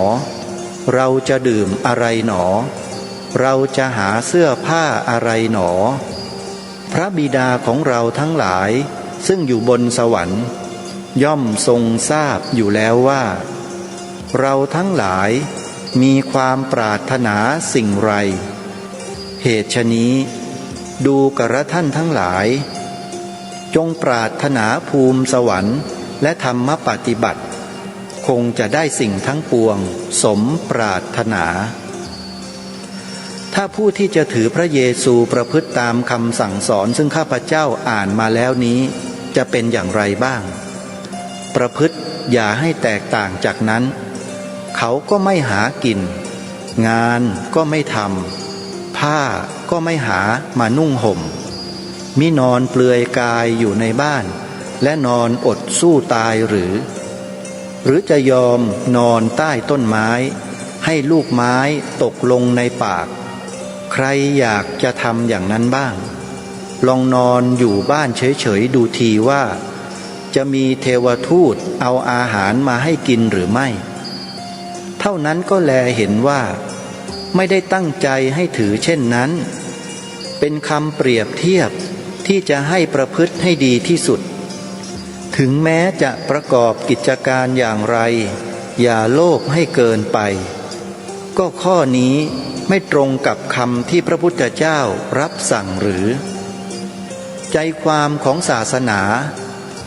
เราจะดื่มอะไรหนอเราจะหาเสื้อผ้าอะไรหนอพระบิดาของเราทั้งหลายซึ่งอยู่บนสวรรค์ย่อมทรงทราบอยู่แล้วว่าเราทั้งหลายมีความปรารถนาสิ่งไรเหตุฉะนี้ดูกระท่านทั้งหลายจงปรารถนาภูมิสวรรค์และธรรมปฏิบัติคงจะได้สิ่งทั้งปวงสมปรารถนาถ้าผู้ที่จะถือพระเยซูประพฤติตามคำสั่งสอนซึ่งข้าพเจ้าอ่านมาแล้วนี้จะเป็นอย่างไรบ้างประพฤติอย่าให้แตกต่างจากนั้นเขาก็ไม่หากินงานก็ไม่ทำผ้าก็ไม่หามานุ่งห่มมินอนเปลือยกายอยู่ในบ้านและนอนอดสู้ตายหรือจะยอมนอนใต้ต้นไม้ให้ลูกไม้ตกลงในปากใครอยากจะทำอย่างนั้นบ้างลองนอนอยู่บ้านเฉยๆดูทีว่าจะมีเทวทูตเอาอาหารมาให้กินหรือไม่เท่านั้นก็แลเห็นว่าไม่ได้ตั้งใจให้ถือเช่นนั้นเป็นคำเปรียบเทียบที่จะให้ประพฤติให้ดีที่สุดถึงแม้จะประกอบกิจการอย่างไรอย่าโลภให้เกินไปก็ข้อนี้ไม่ตรงกับคำที่พระพุทธเจ้ารับสั่งหรือใจความของศาสนา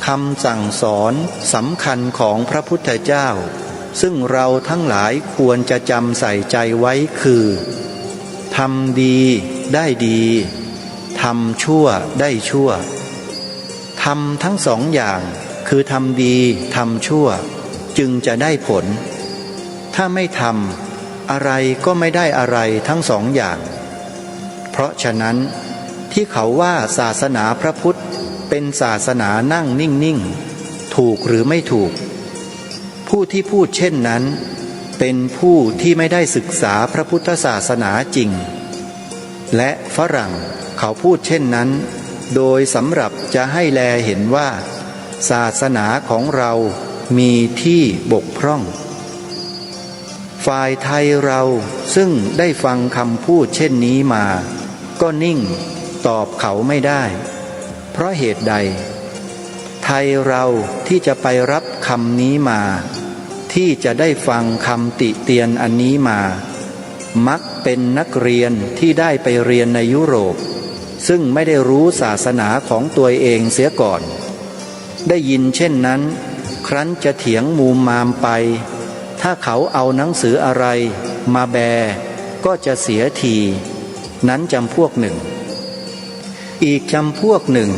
คำสั่งสอนสำคัญของพระพุทธเจ้าซึ่งเราทั้งหลายควรจะจำใส่ใจไว้คือทำดีได้ดีทำชั่วได้ชั่วทำทั้งสองอย่างคือทำดีทำชั่วจึงจะได้ผลถ้าไม่ทำอะไรก็ไม่ได้อะไรทั้งสองอย่างเพราะฉะนั้นที่เขาว่าศาสนาพระพุทธเป็นศาสนานั่งนิ่งๆถูกหรือไม่ถูกผู้ที่พูดเช่นนั้นเป็นผู้ที่ไม่ได้ศึกษาพระพุทธศาสนาจริงและฝรั่งเขาพูดเช่นนั้นโดยสำหรับจะให้แลเห็นว่าศาสนาของเรามีที่บกพร่องฝ่ายไทยเราซึ่งได้ฟังคำพูดเช่นนี้มาก็นิ่งตอบเขาไม่ได้เพราะเหตุใดไทยเราที่จะไปรับคำนี้มาที่จะได้ฟังคำติเตียนอันนี้มามักเป็นนักเรียนที่ได้ไปเรียนในยุโรปซึ่งไม่ได้รู้ศาสนาของตัวเองเสียก่อนได้ยินเช่นนั้นครั้นจะเถียงมูมามไปถ้าเขาเอาหนังสืออะไรมาแบก็จะเสียทีนั้นจำพวกหนึ่งอีกจำพวกหนึ่ง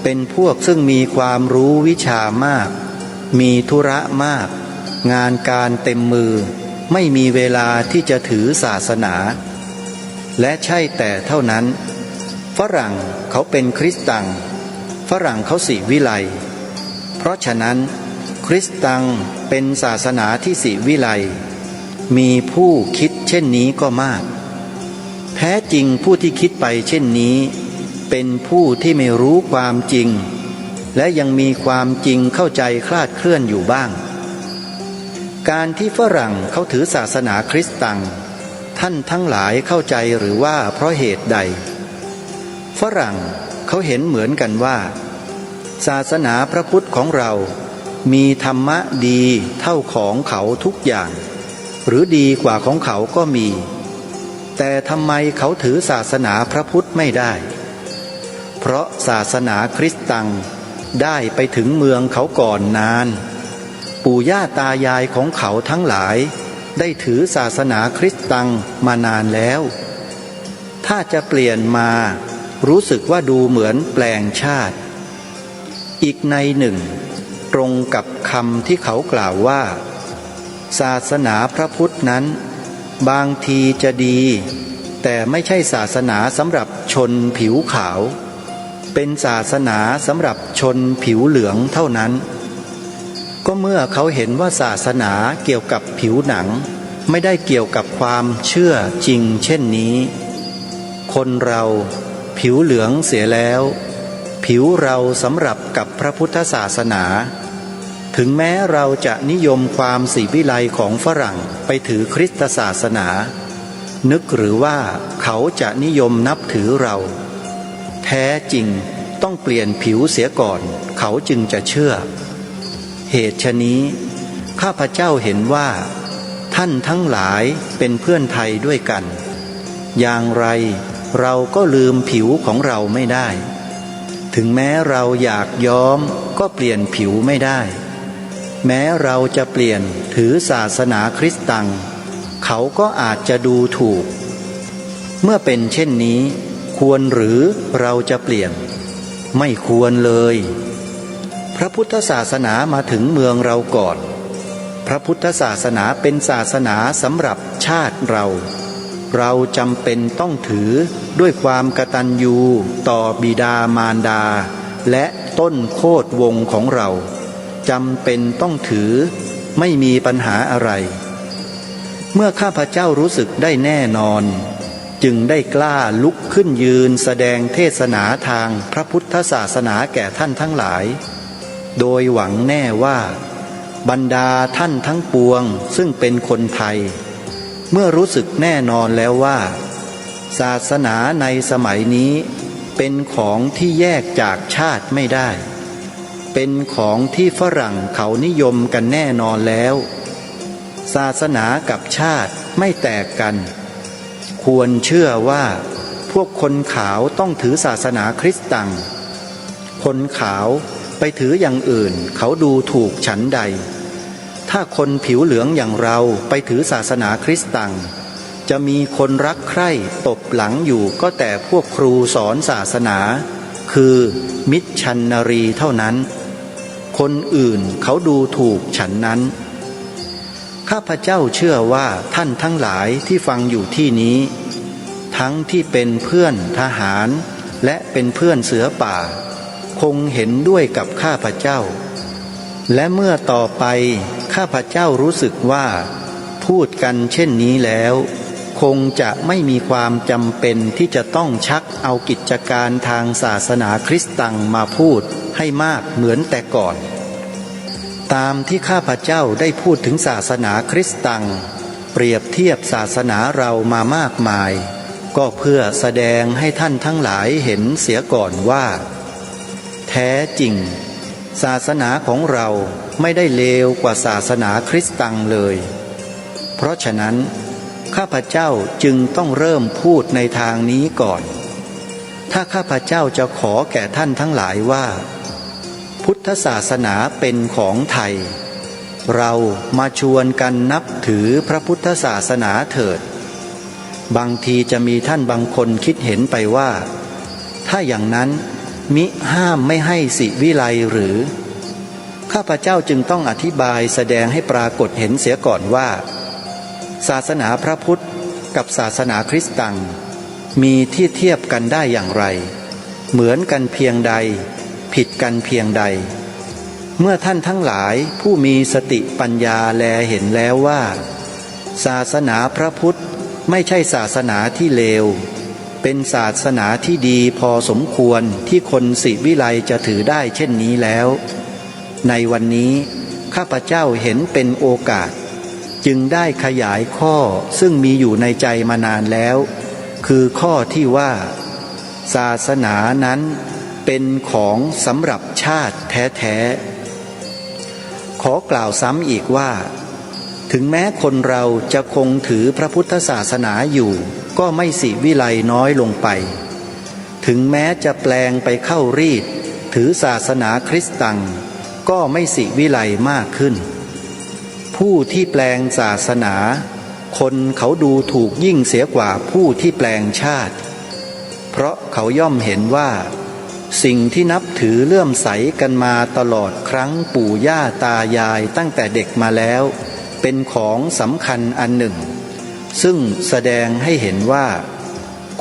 เป็นพวกซึ่งมีความรู้วิชามากมีธุระมากงานการเต็มมือไม่มีเวลาที่จะถือศาสนาและใช่แต่เท่านั้นฝรั่งเขาเป็นคริสตังฝรั่งเขาศิวิไลเพราะฉะนั้นคริสตังเป็นศาสนาที่ศิวิไลมีผู้คิดเช่นนี้ก็มากแท้จริงผู้ที่คิดไปเช่นนี้เป็นผู้ที่ไม่รู้ความจริงและยังมีความจริงเข้าใจคลาดเคลื่อนอยู่บ้างการที่ฝรั่งเขาถือศาสนาคริสตัง ท่านทั้งหลายเข้าใจหรือว่าเพราะเหตุใดฝรั่งเขาเห็นเหมือนกันว่าศาสนาพระพุทธของเรามีธรรมะดีเท่าของเขาทุกอย่างหรือดีกว่าของเขาก็มีแต่ทำไมเขาถือศาสนาพระพุทธไม่ได้เพราะศาสนาคริสต์ตังได้ไปถึงเมืองเขาก่อนนานปู่ย่าตายายของเขาทั้งหลายได้ถือศาสนาคริสต์ตังมานานแล้วถ้าจะเปลี่ยนมารู้สึกว่าดูเหมือนแปลงชาติอีกในหนึ่งตรงกับคำที่เขากล่าวว่าศาสนาพระพุทธนั้นบางทีจะดีแต่ไม่ใช่ศาสนาสำหรับชนผิวขาวเป็นศาสนาสำหรับชนผิวเหลืองเท่านั้นก็เมื่อเขาเห็นว่าศาสนาเกี่ยวกับผิวหนังไม่ได้เกี่ยวกับความเชื่อจริงเช่นนี้คนเราผิวเหลืองเสียแล้วผิวเราสำหรับกับพระพุทธศาสนาถึงแม้เราจะนิยมความศรีวิไลของฝรั่งไปถือคริสตศาสนานึกหรือว่าเขาจะนิยมนับถือเราแท้จริงต้องเปลี่ยนผิวเสียก่อนเขาจึงจะเชื่อเหตุฉะนี้ข้าพเจ้าเห็นว่าท่านทั้งหลายเป็นเพื่อนไทยด้วยกันอย่างไรเราก็ลืมผิวของเราไม่ได้ถึงแม้เราอยากย้อมก็เปลี่ยนผิวไม่ได้แม้เราจะเปลี่ยนถือศาสนาคริสต์ตังเขาก็อาจจะดูถูกเมื่อเป็นเช่นนี้ควรหรือเราจะเปลี่ยนไม่ควรเลยพระพุทธศาสนามาถึงเมืองเราก่อนพระพุทธศาสนาเป็นศาสนาสำหรับชาติเราจำเป็นต้องถือด้วยความกตัญญูต่อบิดามารดาและต้นโคตรวงของเราจำเป็นต้องถือไม่มีปัญหาอะไรเมื่อข้าพเจ้ารู้สึกได้แน่นอนจึงได้กล้าลุกขึ้นยืนแสดงเทศนาทางพระพุทธศาสนาแก่ท่านทั้งหลายโดยหวังแน่ว่าบรรดาท่านทั้งปวงซึ่งเป็นคนไทยเมื่อรู้สึกแน่นอนแล้วว่าศาสนาในสมัยนี้เป็นของที่แยกจากชาติไม่ได้เป็นของที่ฝรั่งเขานิยมกันแน่นอนแล้วศาสนากับชาติไม่แตกกันควรเชื่อว่าพวกคนขาวต้องถือศาสนาคริสต์ตังคนขาวไปถืออย่างอื่นเขาดูถูกฉันใดถ้าคนผิวเหลืองอย่างเราไปถือศาสนาคริสต์ตังจะมีคนรักใคร่ตบหลังอยู่ก็แต่พวกครูสอนศาสนาคือมิจฉันนารีเท่านั้นคนอื่นเขาดูถูกฉันนั้นข้าพเจ้าเชื่อว่าท่านทั้งหลายที่ฟังอยู่ที่นี้ทั้งที่เป็นเพื่อนทหารและเป็นเพื่อนเสือป่าคงเห็นด้วยกับข้าพเจ้าและเมื่อต่อไปข้าพเจ้ารู้สึกว่าพูดกันเช่นนี้แล้วคงจะไม่มีความจำเป็นที่จะต้องชักเอากิจการทางศาสนาคริสต์ตังมาพูดให้มากเหมือนแต่ก่อนตามที่ข้าพเจ้าได้พูดถึงศาสนาคริสต์ตังเปรียบเทียบศาสนาเรามามากมายก็เพื่อแสดงให้ท่านทั้งหลายเห็นเสียก่อนว่าแท้จริงศาสนาของเราไม่ได้เลวกว่าศาสนาคริสต์ตังเลยเพราะฉะนั้นข้าพเจ้าจึงต้องเริ่มพูดในทางนี้ก่อนถ้าข้าพเจ้าจะขอแก่ท่านทั้งหลายว่าพุทธศาสนาเป็นของไทยเรามาชวนกันนับถือพระพุทธศาสนาเถิดบางทีจะมีท่านบางคนคิดเห็นไปว่าถ้าอย่างนั้นมิห้ามไม่ให้สิวิไลหรือข้าพเจ้าจึงต้องอธิบายแสดงให้ปรากฏเห็นเสียก่อนว่าศาสนาพระพุทธกับศาสนาคริสต์ตังมีที่เทียบกันได้อย่างไรเหมือนกันเพียงใดผิดกันเพียงใดเมื่อท่านทั้งหลายผู้มีสติปัญญาแลเห็นแล้วว่าศาสนาพระพุทธไม่ใช่ศาสนาที่เลวเป็นศาสนาที่ดีพอสมควรที่คนศิวิไลจะถือได้เช่นนี้แล้วในวันนี้ข้าพเจ้าเห็นเป็นโอกาส จึงได้ขยายข้อซึ่งมีอยู่ในใจมานานแล้วคือข้อที่ว่าศาสนานั้นเป็นของสำหรับชาติแท้ๆขอกล่าวซ้ำอีกว่าถึงแม้คนเราจะคงถือพระพุทธศาสนาอยู่ก็ไม่สิวิไลน้อยลงไปถึงแม้จะแปลงไปเข้ารีดถือศาสนาคริสต์ตังก็ไม่สิวิไลมากขึ้นผู้ที่แปลงศาสนาคนเขาดูถูกยิ่งเสียกว่าผู้ที่แปลงชาติเพราะเขาย่อมเห็นว่าสิ่งที่นับถือเลื่อมใสกันมาตลอดครั้งปู่ย่าตายายตั้งแต่เด็กมาแล้วเป็นของสำคัญอันหนึ่งซึ่งแสดงให้เห็นว่า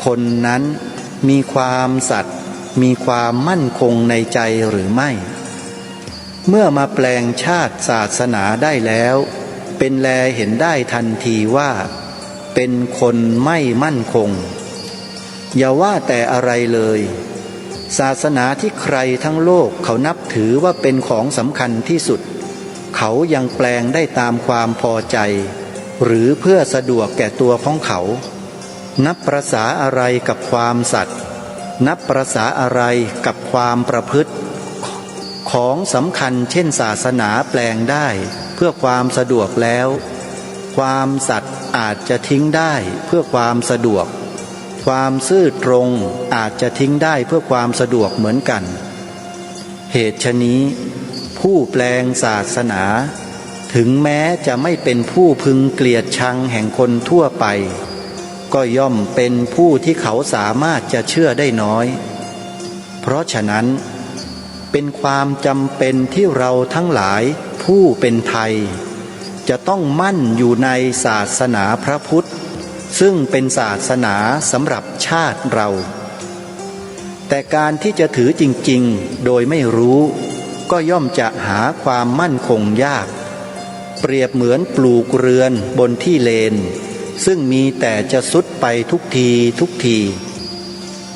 คนนั้นมีความสัตย์มีความมั่นคงในใจหรือไม่เมื่อมาแปลงชาติศาสนาได้แล้วเป็นแลเห็นได้ทันทีว่าเป็นคนไม่มั่นคงอย่าว่าแต่อะไรเลยศาสนาที่ใครทั้งโลกเขานับถือว่าเป็นของสำคัญที่สุดเขายังแปลงได้ตามความพอใจหรือเพื่อสะดวกแก่ตัวของเขานับประสาอะไรกับความสัตย์นับประสาอะไรกับความประพฤติของสำคัญเช่นศาสนาแปลงได้เพื่อความสะดวกแล้วความสัตย์อาจจะทิ้งได้เพื่อความสะดวกความซื่อตรงอาจจะทิ้งได้เพื่อความสะดวกเหมือนกันเหตุฉะนี้ผู้แปลงศาสนาถึงแม้จะไม่เป็นผู้พึงเกลียดชังแห่งคนทั่วไปก็ย่อมเป็นผู้ที่เขาสามารถจะเชื่อได้น้อยเพราะฉะนั้นเป็นความจำเป็นที่เราทั้งหลายผู้เป็นไทยจะต้องมั่นอยู่ในศาสนาพระพุทธซึ่งเป็นศาสนาสำหรับชาติเราแต่การที่จะถือจริงๆโดยไม่รู้ก็ย่อมจะหาความมั่นคงยากเปรียบเหมือนปลูกเรือนบนที่เลนซึ่งมีแต่จะทรุดไปทุกทีทุกที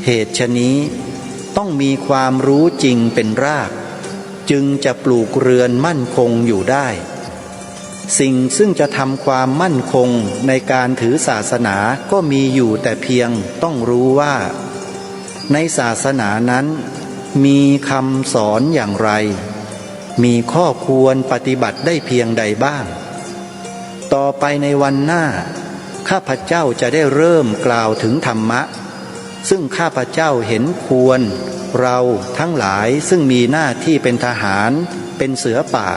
เหตุฉะนี้ต้องมีความรู้จริงเป็นรากจึงจะปลูกเรือนมั่นคงอยู่ได้สิ่งซึ่งจะทำความมั่นคงในการถือศาสนาก็มีอยู่แต่เพียงต้องรู้ว่าในศาสนานั้นมีคำสอนอย่างไรมีข้อควรปฏิบัติได้เพียงใดบ้างต่อไปในวันหน้าข้าพเจ้าจะได้เริ่มกล่าวถึงธรรมะซึ่งข้าพเจ้าเห็นควรเราทั้งหลายซึ่งมีหน้าที่เป็นทหารเป็นเสือป่า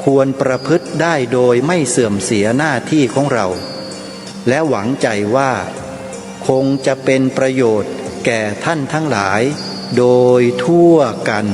ควรประพฤติได้โดยไม่เสื่อมเสียหน้าที่ของเราและหวังใจว่าคงจะเป็นประโยชน์แก่ท่านทั้งหลายโดยทั่วกัน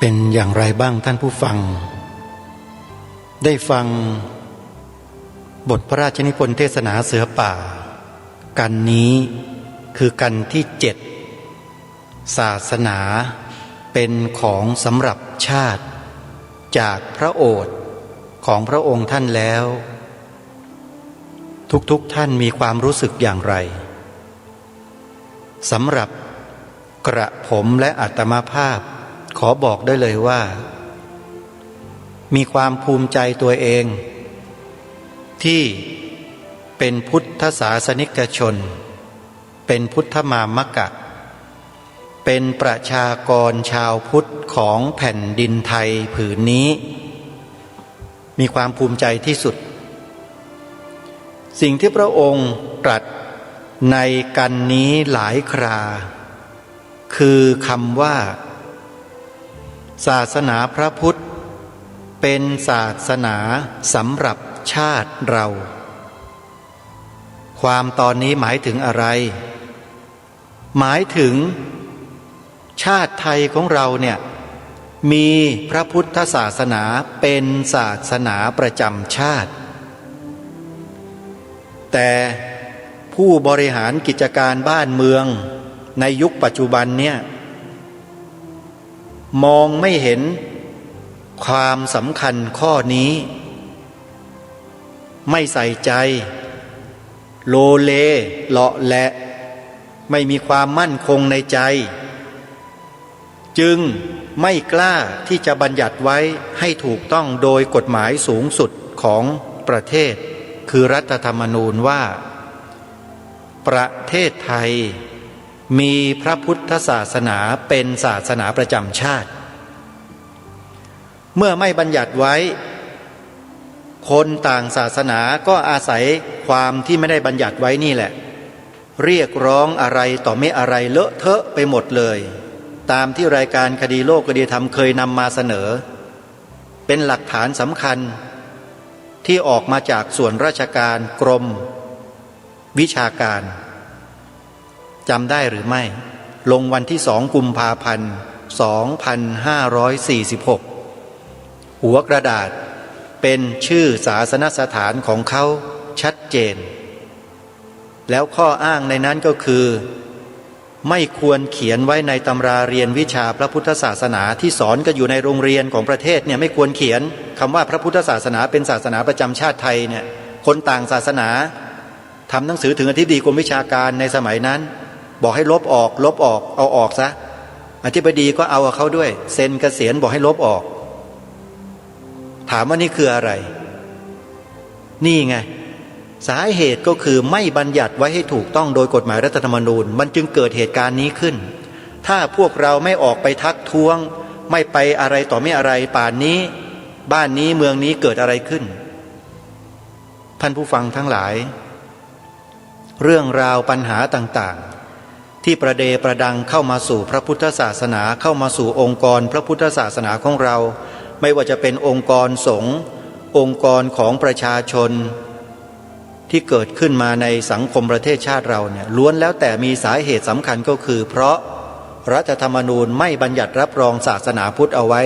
เป็นอย่างไรบ้างท่านผู้ฟังได้ฟังบทพระราชนิพนธ์เทศนาเสือป่ากันนี้คือกันที่7ศาสนาเป็นของสำหรับชาติจากพระโอษฐ์ของพระองค์ท่านแล้วทุกท่านมีความรู้สึกอย่างไรสำหรับกระผมและอาตมาภาพขอบอกได้เลยว่ามีความภูมิใจตัวเองที่เป็นพุทธศาสนิกชนเป็นพุทธมามกะเป็นประชากรชาวพุทธของแผ่นดินไทยผืนนี้มีความภูมิใจที่สุดสิ่งที่พระองค์ตรัสในกันนี้หลายคราคือคำว่าศาสนาพระพุทธเป็นศาสนาสำหรับชาติเราความตอนนี้หมายถึงอะไรหมายถึงชาติไทยของเราเนี่ยมีพระพุทธศาสนาเป็นศาสนาประจำชาติแต่ผู้บริหารกิจการบ้านเมืองในยุคปัจจุบันเนี่ย มองไม่เห็นความสำคัญข้อนี้ไม่ใส่ใจโลเลเลาะแหละไม่มีความมั่นคงในใจจึงไม่กล้าที่จะบัญญัติไว้ให้ถูกต้องโดยกฎหมายสูงสุดของประเทศคือรัฐธรรมนูญว่าประเทศไทยมีพระพุทธศาสนาเป็นศาสนาประจำชาติเมื่อไม่บัญญัติไว้คนต่างศาสนาก็อาศัยความที่ไม่ได้บัญญัติไว้นี่แหละเรียกร้องอะไรต่อไม่อะไรเลอะเทอะไปหมดเลยตามที่รายการคดีโลกคดีธรรมเคยนำมาเสนอเป็นหลักฐานสำคัญที่ออกมาจากส่วนราชการกรมวิชาการจำได้หรือไม่ลงวันที่2 กุมภาพันธ์ 2546หัวกระดาษเป็นชื่อศาสนสถานของเขาชัดเจนแล้วข้ออ้างในนั้นก็คือไม่ควรเขียนไว้ในตำราเรียนวิชาพระพุทธศาสนาที่สอนกันอยู่ในโรงเรียนของประเทศเนี่ยไม่ควรเขียนคำว่าพระพุทธศาสนาเป็นศาสนาประจำชาติไทยเนี่ยคนต่างศาสนาทำหนังสือถึงอธิบดีกรมวิชาการในสมัยนั้นบอกให้ลบออกเอาออกซะอธิบดีก็เอาเขาด้วยเซ็นเกษียณบอกให้ลบออกถามว่านี่คืออะไรนี่ไงสาเหตุก็คือไม่บัญญัติไว้ให้ถูกต้องโดยกฎหมายรัฐธรรมนูญมันจึงเกิดเหตุการณ์นี้ขึ้นถ้าพวกเราไม่ออกไปทักท้วงไม่ไปอะไรต่อไม่อะไรป่านนี้บ้านนี้เมืองนี้เกิดอะไรขึ้นท่านผู้ฟังทั้งหลายเรื่องราวปัญหาต่างๆที่ประเดประดังเข้ามาสู่พระพุทธศาสนาเข้ามาสู่องค์กรพระพุทธศาสนาของเราไม่ว่าจะเป็นองค์กรสงฆ์องค์กรของประชาชนที่เกิดขึ้นมาในสังคมประเทศชาติเราเนี่ยล้วนแล้วแต่มีสาเหตุสำคัญก็คือเพราะรัฐธรรมนูญไม่บัญญัติรับรองศาสนาพุทธเอาไว้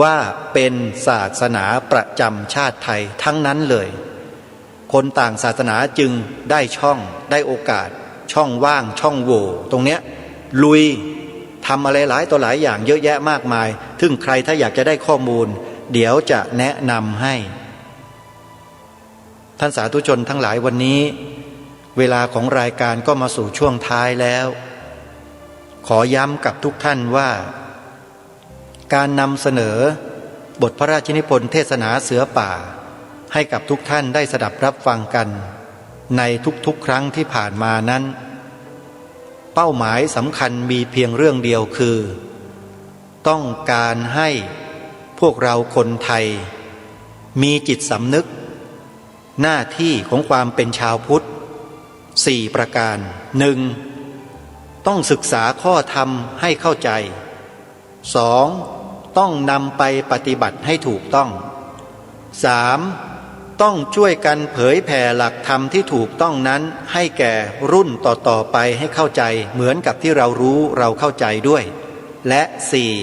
ว่าเป็นศาสนาประจำชาติไทยทั้งนั้นเลยคนต่างศาสนาจึงได้ช่องได้โอกาสช่องว่างช่องโหว่ตรงเนี้ยลุยทำอะไรหลายต่อหลายอย่างเยอะแยะมากมายถึงใครถ้าอยากจะได้ข้อมูลเดี๋ยวจะแนะนำให้ท่านสาธุชนทั้งหลายวันนี้เวลาของรายการก็มาสู่ช่วงท้ายแล้วขอย้ำกับทุกท่านว่าการนำเสนอบทพระราชนิพนธ์เทศนาเสือป่าให้กับทุกท่านได้สดับรับฟังกันในทุกๆครั้งที่ผ่านมานั้นเป้าหมายสำคัญมีเพียงเรื่องเดียวคือต้องการให้พวกเราคนไทยมีจิตสำนึกหน้าที่ของความเป็นชาวพุทธ4ประการ 1. ต้องศึกษาข้อธรรมให้เข้าใจ 2. ต้องนำไปปฏิบัติให้ถูกต้อง 3. ต้องช่วยกันเผยแผ่หลักธรรมที่ถูกต้องนั้นให้แก่รุ่นต่อๆไปให้เข้าใจเหมือนกับที่เรารู้เราเข้าใจด้วยและ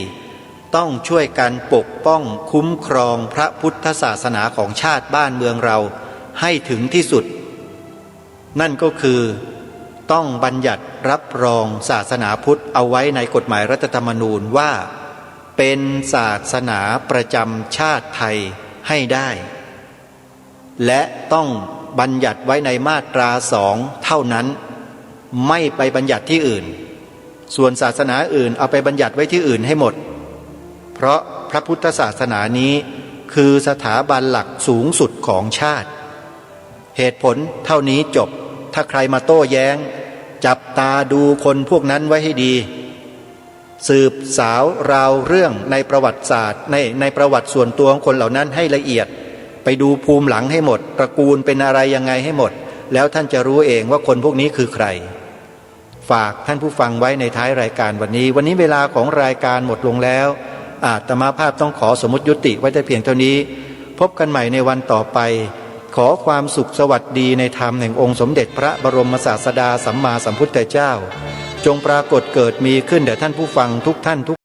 4. ต้องช่วยกันปกป้องคุ้มครองพระพุทธศาสนาของชาติบ้านเมืองเราให้ถึงที่สุดนั่นก็คือต้องบัญญัติรับรองศาสนาพุทธเอาไว้ในกฎหมายรัฐธรรมนูญว่าเป็นศาสนาประจำชาติไทยให้ได้และต้องบัญญัติไว้ในมาตรา 2เท่านั้นไม่ไปบัญญัติที่อื่นส่วนศาสนาอื่นเอาไปบัญญัติไว้ที่อื่นให้หมดเพราะพระพุทธศาสนานี้คือสถาบันหลักสูงสุดของชาติเหตุผลเท่านี้จบถ้าใครมาโต้แย้งจับตาดูคนพวกนั้นไว้ให้ดีสืบสาวราวเรื่องในประวัติศาสตร์ในประวัติส่วนตัวของคนเหล่านั้นให้ละเอียดไปดูภูมิหลังให้หมดตระกูลเป็นอะไรยังไงให้หมดแล้วท่านจะรู้เองว่าคนพวกนี้คือใครฝากท่านผู้ฟังไว้ในท้ายรายการวันนี้เวลาของรายการหมดลงแล้วอาตมาภาพต้องขอสมมุติยุติไว้แต่เพียงเท่านี้พบกันใหม่ในวันต่อไปขอความสุขสวัสดีในธรรมแห่งองค์สมเด็จพระบรมศาสดาสัมมาสัมพุทธเจ้าจงปรากฏเกิดมีขึ้นแด่ท่านผู้ฟังทุกท่านทุก